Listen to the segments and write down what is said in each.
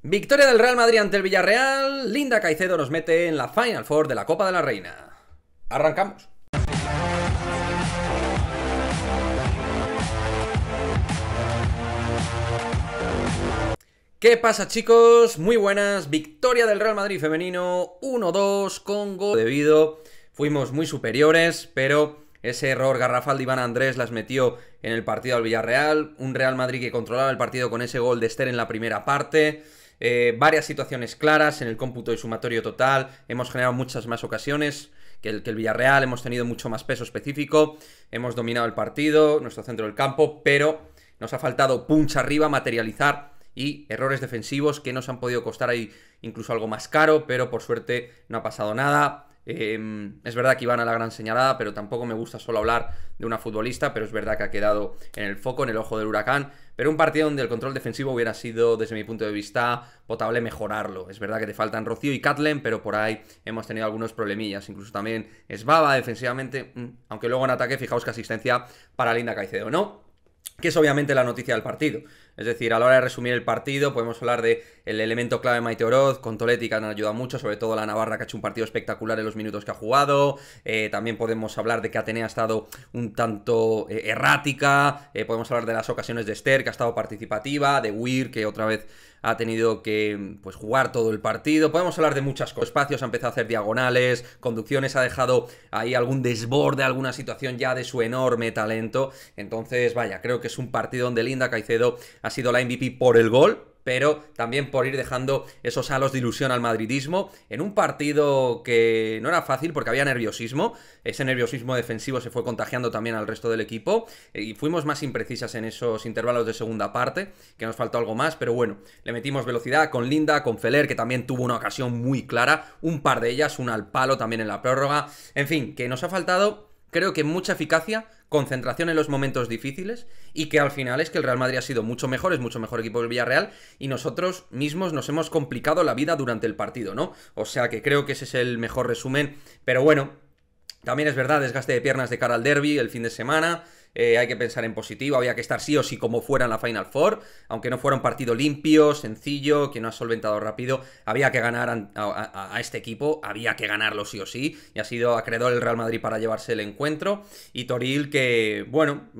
Victoria del Real Madrid ante el Villarreal. Linda Caicedo nos mete en la Final Four de la Copa de la Reina. Arrancamos. ¿Qué pasa, chicos? Muy buenas. Victoria del Real Madrid femenino 1-2 con gol debido. Fuimos muy superiores, pero ese error garrafal de Iván Andrés las metió en el partido al Villarreal. Un Real Madrid que controlaba el partido con ese gol de Esther en la primera parte. Varias situaciones claras en el cómputo de sumatorio total. Hemos generado muchas más ocasiones que el Villarreal. Hemos tenido mucho más peso específico. Hemos dominado el partido, nuestro centro del campo, pero nos ha faltado punch arriba, materializar y errores defensivos que nos han podido costar ahí incluso algo más caro, pero por suerte no ha pasado nada. Es verdad que iban a la gran señalada, pero tampoco me gusta solo hablar de una futbolista, pero es verdad que ha quedado en el foco, en el ojo del huracán. Pero un partido donde el control defensivo hubiera sido, desde mi punto de vista, potable mejorarlo. Es verdad que te faltan Rocío y Katlen, pero por ahí hemos tenido algunos problemillas. Incluso también Esbaba defensivamente, aunque luego en ataque, fijaos que asistencia para Linda Caicedo, ¿no? Que es obviamente la noticia del partido. Es decir, a la hora de resumir el partido podemos hablar de el elemento clave Maite Oroz, con Toletti, que han ayudado mucho, sobre todo la navarra, que ha hecho un partido espectacular en los minutos que ha jugado. También podemos hablar de que Atenea ha estado un tanto errática. Podemos hablar de las ocasiones de Esther, que ha estado participativa, de Weir, que otra vez ha tenido que jugar todo el partido. Podemos hablar de muchas cosas. Espacios, ha empezado a hacer diagonales, conducciones, ha dejado ahí algún desborde, alguna situación ya de su enorme talento. Entonces, vaya, creo que es un partido donde Linda Caicedo ha sido la MVP por el gol, pero también por ir dejando esos halos de ilusión al madridismo en un partido que no era fácil porque había nerviosismo. Ese nerviosismo defensivo se fue contagiando también al resto del equipo y fuimos más imprecisas en esos intervalos de segunda parte, que nos faltó algo más, pero bueno, le metimos velocidad con Linda, con Feller, que también tuvo una ocasión muy clara, un par de ellas, una al palo también en la prórroga. En fin, que nos ha faltado, creo que mucha eficacia, concentración en los momentos difíciles, y que al final es que el Real Madrid ha sido mucho mejor, es mucho mejor equipo del Villarreal, y nosotros mismos nos hemos complicado la vida durante el partido, ¿no? O sea que creo que ese es el mejor resumen, pero bueno, también es verdad, desgaste de piernas de cara al derbi el fin de semana. Hay que pensar en positivo, había que estar sí o sí como fuera en la Final Four, aunque no fuera un partido limpio, sencillo, que no ha solventado rápido, había que ganar a este equipo, había que ganarlo sí o sí, y ha sido acreedor el Real Madrid para llevarse el encuentro, y Toril que, bueno,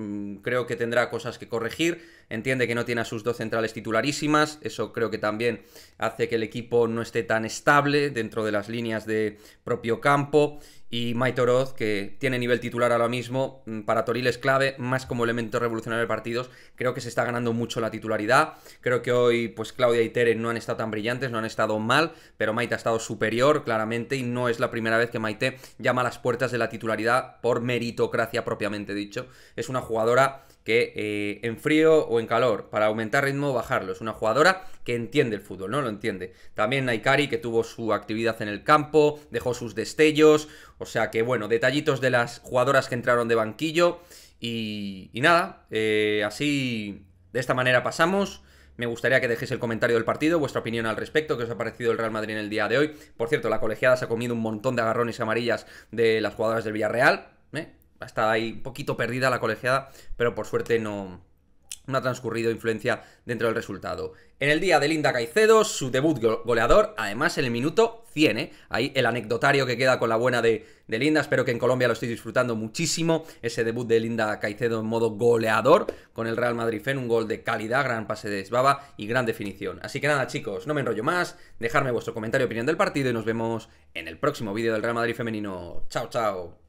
creo que tendrá cosas que corregir, entiende que no tiene a sus dos centrales titularísimas, eso creo que también hace que el equipo no esté tan estable dentro de las líneas de propio campo. Y Maite Oroz, que tiene nivel titular ahora mismo, para Toril es clave, más como elemento revolucionario de partidos. Creo que se está ganando mucho la titularidad. Creo que hoy, pues Claudia y Tere no han estado tan brillantes, no han estado mal, pero Maite ha estado superior, claramente, y no es la primera vez que Maite llama a las puertas de la titularidad por meritocracia propiamente dicho. Es una jugadora que en frío o en calor, para aumentar ritmo o bajarlo, es una jugadora que entiende el fútbol, ¿no? Lo entiende. También Naikari, que tuvo su actividad en el campo, dejó sus destellos, o sea que, bueno, detallitos de las jugadoras que entraron de banquillo, y nada, así, de esta manera pasamos. Me gustaría que dejéis el comentario del partido, vuestra opinión al respecto, qué os ha parecido el Real Madrid en el día de hoy. Por cierto, la colegiada se ha comido un montón de agarrones amarillas de las jugadoras del Villarreal, Está ahí un poquito perdida la colegiada, pero por suerte no ha transcurrido influencia dentro del resultado. En el día de Linda Caicedo, su debut goleador, además en el minuto 100, ahí el anecdotario que queda con la buena de Linda. Espero que en Colombia lo estéis disfrutando muchísimo, ese debut de Linda Caicedo en modo goleador con el Real Madrid FEN, un gol de calidad, gran pase de Esbaba y gran definición. Así que nada, chicos, no me enrollo más, dejadme vuestro comentario y opinión del partido y nos vemos en el próximo vídeo del Real Madrid femenino. Chao, chao.